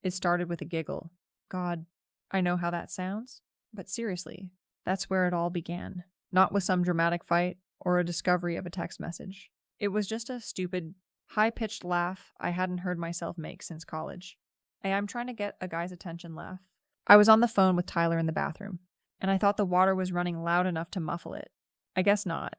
It started with a giggle. God, I know how that sounds, but seriously, that's where it all began. Not with some dramatic fight or a discovery of a text message. It was just a stupid, high-pitched laugh I hadn't heard myself make since college. I'm trying to get a guy's attention laugh. I was on the phone with Tyler in the bathroom, and I thought the water was running loud enough to muffle it. I guess not.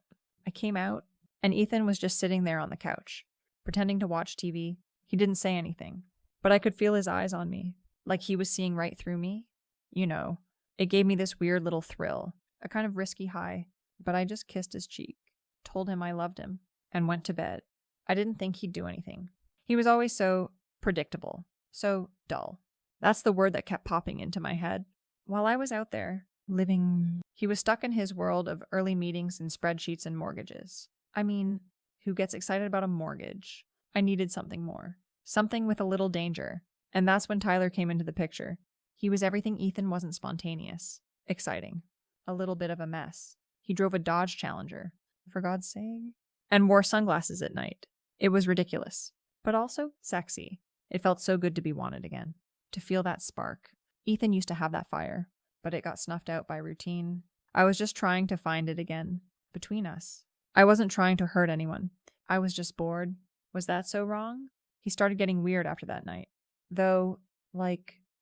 I came out, and Ethan was just sitting there on the couch, pretending to watch TV. He didn't say anything, but I could feel his eyes on me, like he was seeing right through me. You know, it gave me this weird little thrill, a kind of risky high, but I just kissed his cheek, told him I loved him, and went to bed. I didn't think he'd do anything. He was always so predictable, so dull. That's the word that kept popping into my head. While I was out there, living, he was stuck in his world of early meetings and spreadsheets and mortgages. I mean, who gets excited about a mortgage? I needed something more. Something with a little danger. And that's when Tyler came into the picture. He was everything Ethan wasn't spontaneous. Exciting. A little bit of a mess. He drove a Dodge Challenger, for God's sake, and wore sunglasses at night. It was ridiculous, but also sexy. It felt so good to be wanted again. To feel that spark. Ethan used to have that fire, but it got snuffed out by routine. I was just trying to find it again, between us. I wasn't trying to hurt anyone. I was just bored. Was that so wrong? He started getting weird after that night. Though,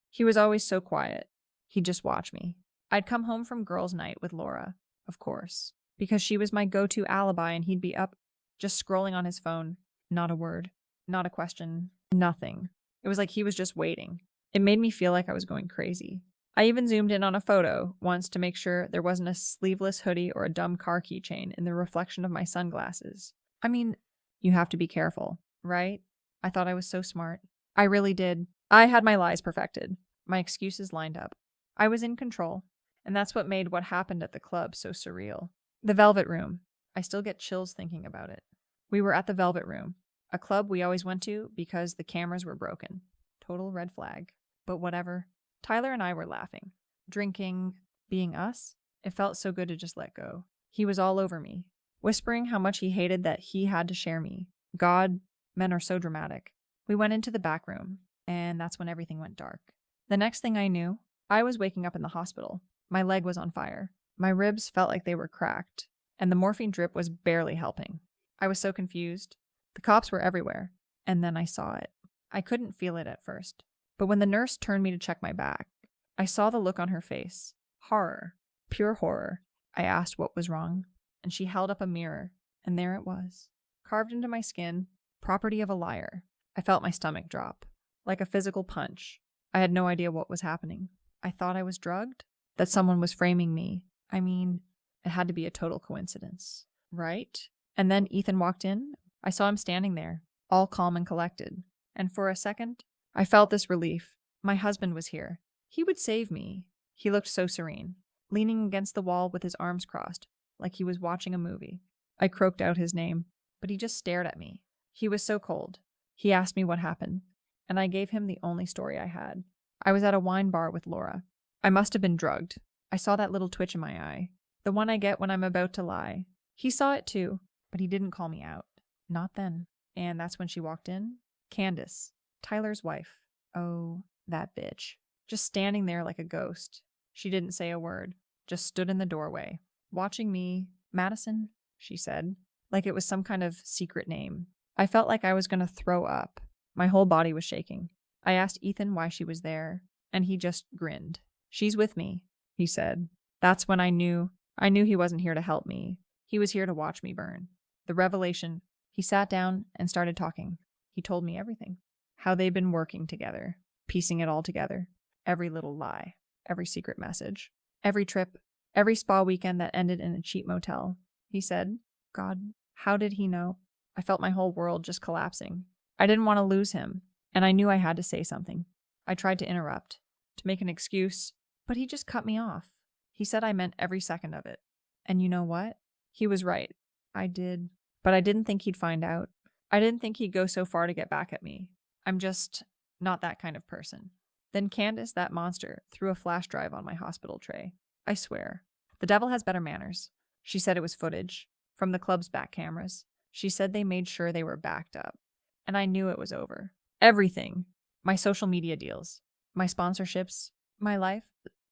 he was always so quiet. He'd just watch me. I'd come home from girls' night with Laura, of course, because she was my go-to alibi, and he'd be up, just scrolling on his phone. Not a word, not a question, nothing. It was like he was just waiting. It made me feel like I was going crazy. I even zoomed in on a photo once to make sure there wasn't a sleeveless hoodie or a dumb car keychain in the reflection of my sunglasses. I mean, you have to be careful, right? I thought I was so smart. I really did. I had my lies perfected. My excuses lined up. I was in control, and that's what made what happened at the club so surreal. The Velvet Room. I still get chills thinking about it. We were at the Velvet Room, a club we always went to because the cameras were broken. Total red flag. But whatever. Tyler and I were laughing, drinking, being us. It felt so good to just let go. He was all over me, whispering how much he hated that he had to share me. God, men are so dramatic. We went into the back room, and that's when everything went dark. The next thing I knew, I was waking up in the hospital. My leg was on fire. My ribs felt like they were cracked, and the morphine drip was barely helping. I was so confused. The cops were everywhere, and then I saw it. I couldn't feel it at first, but when the nurse turned me to check my back, I saw the look on her face. Horror. Pure horror. I asked what was wrong, and she held up a mirror, and there it was. Carved into my skin, property of a liar. I felt my stomach drop, like a physical punch. I had no idea what was happening. I thought I was drugged, that someone was framing me. I mean, it had to be a total coincidence, right? And then Ethan walked in. I saw him standing there, all calm and collected. And for a second, I felt this relief. My husband was here. He would save me. He looked so serene, leaning against the wall with his arms crossed, like he was watching a movie. I croaked out his name, but he just stared at me. He was so cold. He asked me what happened, and I gave him the only story I had. I was at a wine bar with Laura. I must have been drugged. I saw that little twitch in my eye, the one I get when I'm about to lie. He saw it too, but he didn't call me out. Not then. And that's when she walked in. Candace, Tyler's wife. Oh, that bitch. Just standing there like a ghost. She didn't say a word, just stood in the doorway, watching me. Madison, she said, like it was some kind of secret name. I felt like I was going to throw up. My whole body was shaking. I asked Ethan why she was there, and he just grinned. She's with me, he said. That's when I knew he wasn't here to help me. He was here to watch me burn. The revelation. He sat down and started talking. He told me everything. How they'd been working together, piecing it all together. Every little lie, every secret message, every trip, every spa weekend that ended in a cheap motel. He said, God, how did he know? I felt my whole world just collapsing. I didn't want to lose him, and I knew I had to say something. I tried to interrupt, to make an excuse, but he just cut me off. He said I meant every second of it. And you know what? He was right. I did. But I didn't think he'd find out. I didn't think he'd go so far to get back at me. I'm just not that kind of person. Then Candace, that monster, threw a flash drive on my hospital tray. I swear. The devil has better manners. She said it was footage from the club's back cameras. She said they made sure they were backed up. And I knew it was over. Everything. my social media deals, my sponsorships, my life,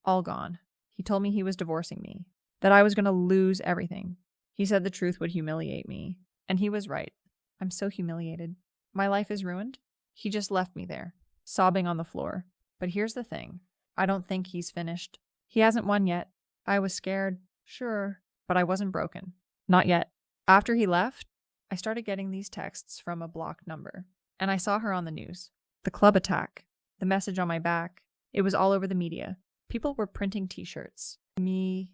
all gone. He told me he was divorcing me, that I was going to lose everything. He said the truth would humiliate me, and he was right. I'm so humiliated. My life is ruined. He just left me there, sobbing on the floor. But here's the thing. I don't think he's finished. He hasn't won yet. I was scared, sure, but I wasn't broken. Not yet. After he left, I started getting these texts from a blocked number, and I saw her on the news. The club attack, the message on my back, it was all over the media. People were printing t-shirts. Me.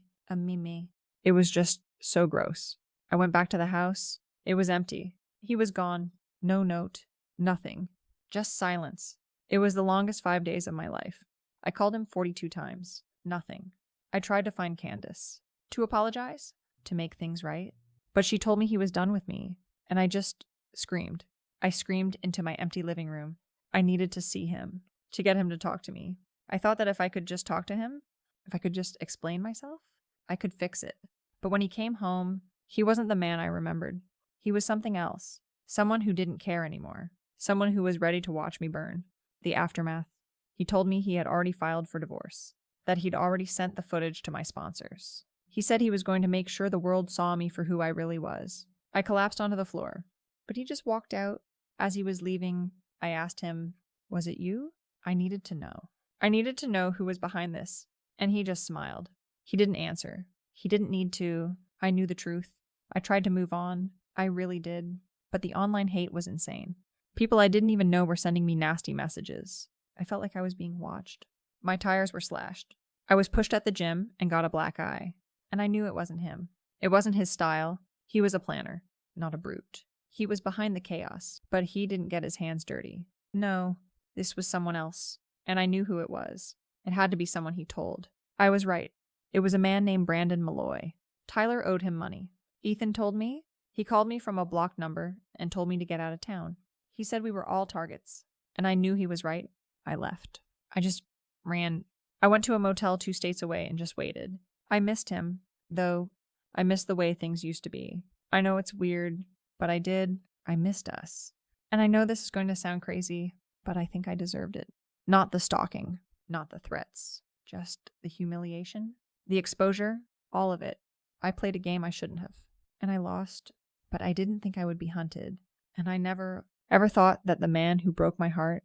It was just so gross. I went back to the house. It was empty. He was gone. No note. Nothing. Just silence. It was the longest 5 days of my life. I called him 42 times. Nothing. I tried to find Candace. To apologize? To make things right? But she told me he was done with me, and I just screamed. I screamed into my empty living room. I needed to see him, to get him to talk to me. I thought that if I could just talk to him, if I could just explain myself, I could fix it. But when he came home, he wasn't the man I remembered. He was something else. Someone who didn't care anymore. Someone who was ready to watch me burn. The aftermath. He told me he had already filed for divorce. That he'd already sent the footage to my sponsors. He said he was going to make sure the world saw me for who I really was. I collapsed onto the floor. But he just walked out. As he was leaving, I asked him, "Was it you?" I needed to know. I needed to know who was behind this. And he just smiled. He didn't answer. He didn't need to. I knew the truth. I tried to move on. I really did. But the online hate was insane. People I didn't even know were sending me nasty messages. I felt like I was being watched. My tires were slashed. I was pushed at the gym and got a black eye. And I knew it wasn't him. It wasn't his style. He was a planner, not a brute. He was behind the chaos, but he didn't get his hands dirty. No, this was someone else. And I knew who it was. It had to be someone he told. I was right. It was a man named Brandon Malloy. Tyler owed him money. Ethan told me. He called me from a blocked number and told me to get out of town. He said we were all targets. And I knew he was right. I left. I just ran. I went to a motel 2 states away and just waited. I missed him, though. I missed the way things used to be. I know it's weird, but I did. I missed us. And I know this is going to sound crazy, but I think I deserved it. Not the stalking, not the threats, just the humiliation, the exposure, all of it. I played a game I shouldn't have, and I lost, but I didn't think I would be hunted, and I never, ever thought that the man who broke my heart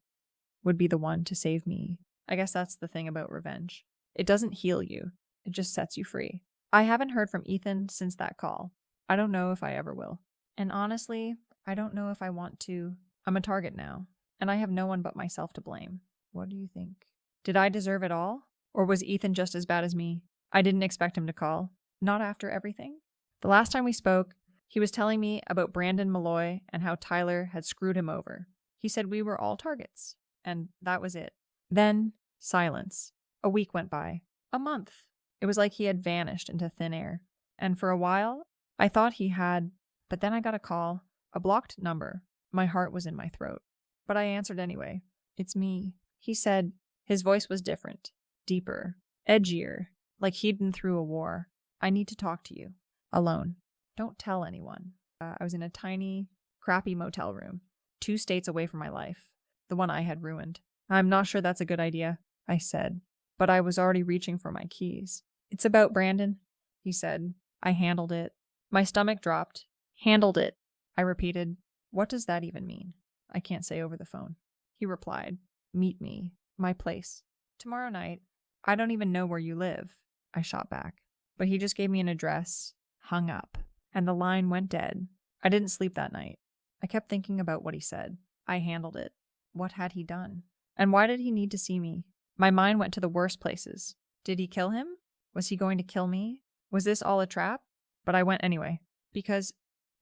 would be the one to save me. I guess that's the thing about revenge. It doesn't heal you. It just sets you free. I haven't heard from Ethan since that call. I don't know if I ever will. And honestly, I don't know if I want to. I'm a target now, and I have no one but myself to blame. What do you think? Did I deserve it all? Or was Ethan just as bad as me? I didn't expect him to call. Not after everything. The last time we spoke, he was telling me about Brandon Malloy and how Tyler had screwed him over. He said we were all targets. And that was it. Then, silence. A week went by. A month. It was like he had vanished into thin air. And for a while, I thought he had, but then I got a call. A blocked number. My heart was in my throat. But I answered anyway. "It's me." He said. His voice was different. Deeper. Edgier. Like he'd been through a war. "I need to talk to you. Alone. Don't tell anyone." I was in a tiny, crappy motel room. 2 states away from my life. The one I had ruined. "I'm not sure that's a good idea," I said. But I was already reaching for my keys. "It's about Brandon," he said. I handled it. My stomach dropped. Handled it. I repeated. What does that even mean? I can't say over the phone. He replied. "Meet me. My place. Tomorrow night. I don't even know where you live." I shot back. But he just gave me an address. Hung up. And the line went dead. I didn't sleep that night. I kept thinking about what he said. I handled it. What had he done? And why did he need to see me? My mind went to the worst places. Did he kill him? Was he going to kill me? Was this all a trap? But I went anyway. Because,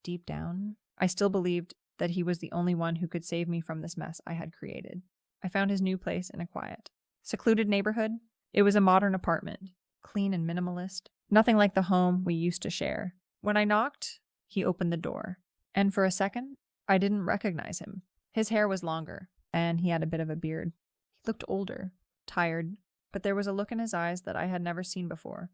deep down, I still believed that he was the only one who could save me from this mess I had created. I found his new place in a quiet, secluded neighborhood. It was a modern apartment, clean and minimalist, nothing like the home we used to share. When I knocked, he opened the door. And for a second, I didn't recognize him. His hair was longer, and he had a bit of a beard. He looked older, tired, but there was a look in his eyes that I had never seen before.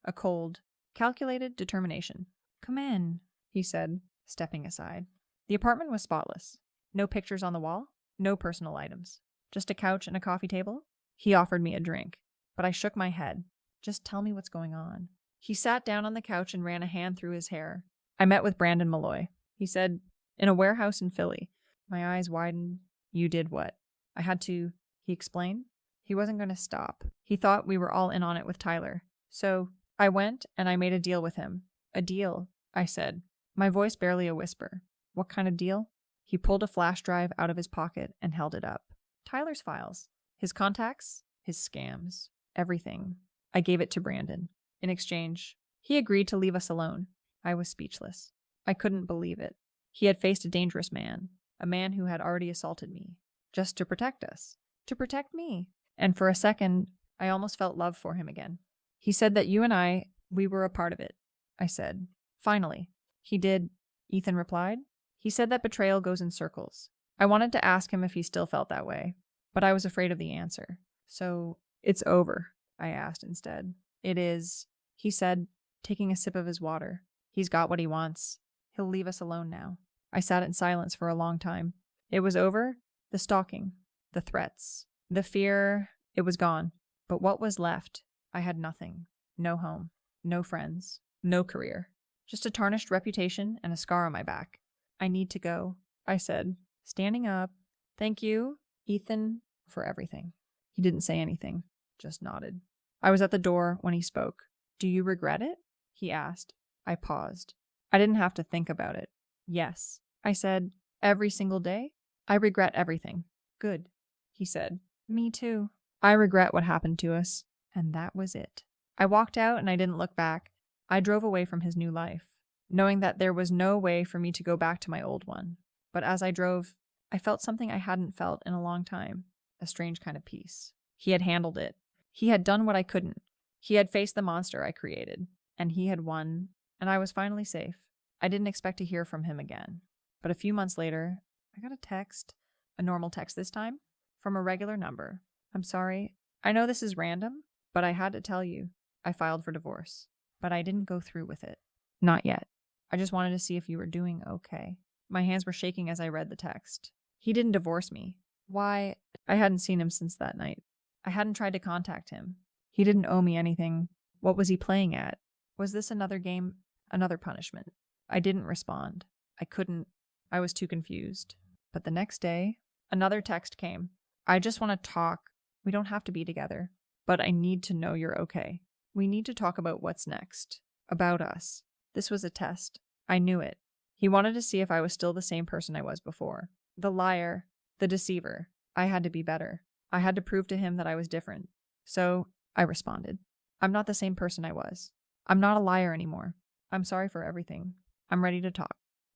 A cold, calculated determination. "Come in," he said, stepping aside. The apartment was spotless. No pictures on the wall, no personal items. Just a couch and a coffee table? He offered me a drink, but I shook my head. Just tell me what's going on. He sat down on the couch and ran a hand through his hair. I met with Brandon Malloy. He said, in a warehouse in Philly. My eyes widened. You did what? I had to, he explained. He wasn't going to stop. He thought we were all in on it with Tyler. So I went and I made a deal with him. A deal, I said, my voice barely a whisper. What kind of deal? He pulled a flash drive out of his pocket and held it up. Tyler's files. His contacts, his scams, everything. I gave it to Brandon. In exchange, he agreed to leave us alone. I was speechless. I couldn't believe it. He had faced a dangerous man, a man who had already assaulted me, just to protect us, to protect me. And for a second, I almost felt love for him again. He said that you and I, we were a part of it. I said, finally. He did, Ethan replied. He said that betrayal goes in circles. I wanted to ask him if he still felt that way, but I was afraid of the answer. So, it's over, I asked instead. It is, he said, taking a sip of his water. He's got what he wants. He'll leave us alone now. I sat in silence for a long time. It was over. The stalking, the threats, the fear, it was gone. But what was left? I had nothing. No home, no friends, no career. Just a tarnished reputation and a scar on my back. I need to go, I said, standing up. Thank you, Ethan, for everything. He didn't say anything, just nodded. I was at the door when he spoke. Do you regret it? He asked. I paused. I didn't have to think about it. Yes, I said, every single day. I regret everything. Good, he said. Me too. I regret what happened to us. And that was it. I walked out and I didn't look back. I drove away from his new life, knowing that there was no way for me to go back to my old one. But as I drove, I felt something I hadn't felt in a long time, a strange kind of peace. He had handled it. He had done what I couldn't. He had faced the monster I created, and he had won, and I was finally safe. I didn't expect to hear from him again. But a few months later, I got a text, a normal text this time, from a regular number. I'm sorry. I know this is random, but I had to tell you. I filed for divorce, but I didn't go through with it. Not yet. I just wanted to see if you were doing okay. My hands were shaking as I read the text. He didn't divorce me. Why? I hadn't seen him since that night. I hadn't tried to contact him. He didn't owe me anything. What was he playing at? Was this another game? Another punishment? I didn't respond. I couldn't. I was too confused. But the next day, another text came. I just want to talk. We don't have to be together. But I need to know you're okay. We need to talk about what's next. About us. This was a test. I knew it. He wanted to see if I was still the same person I was before. The liar. The deceiver. I had to be better. I had to prove to him that I was different. So, I responded. I'm not the same person I was. I'm not a liar anymore. I'm sorry for everything. I'm ready to talk.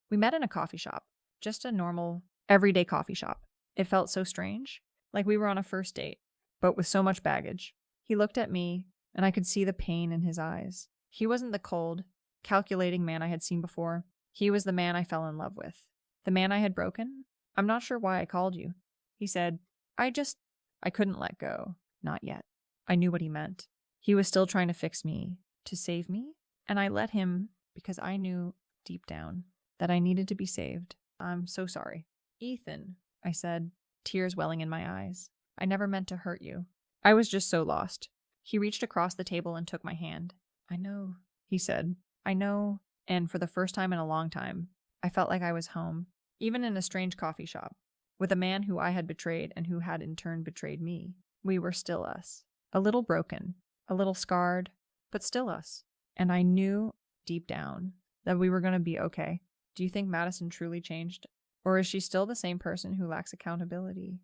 We met in a coffee shop. Just a normal, everyday coffee shop. It felt so strange. Like we were on a first date, but with so much baggage. He looked at me, and I could see the pain in his eyes. He wasn't the cold, calculating man I had seen before. He was the man I fell in love with. The man I had broken? I'm not sure why I called you. He said, I couldn't let go. Not yet. I knew what he meant. He was still trying to fix me, to save me, and I let him because I knew deep down that I needed to be saved. I'm so sorry. Ethan, I said, tears welling in my eyes. I never meant to hurt you. I was just so lost. He reached across the table and took my hand. I know, he said. I know, and for the first time in a long time, I felt like I was home, even in a strange coffee shop, with a man who I had betrayed and who had in turn betrayed me. We were still us. A little broken, a little scarred, but still us. And I knew, deep down, that we were going to be okay. Do you think Madison truly changed? Or is she still the same person who lacks accountability?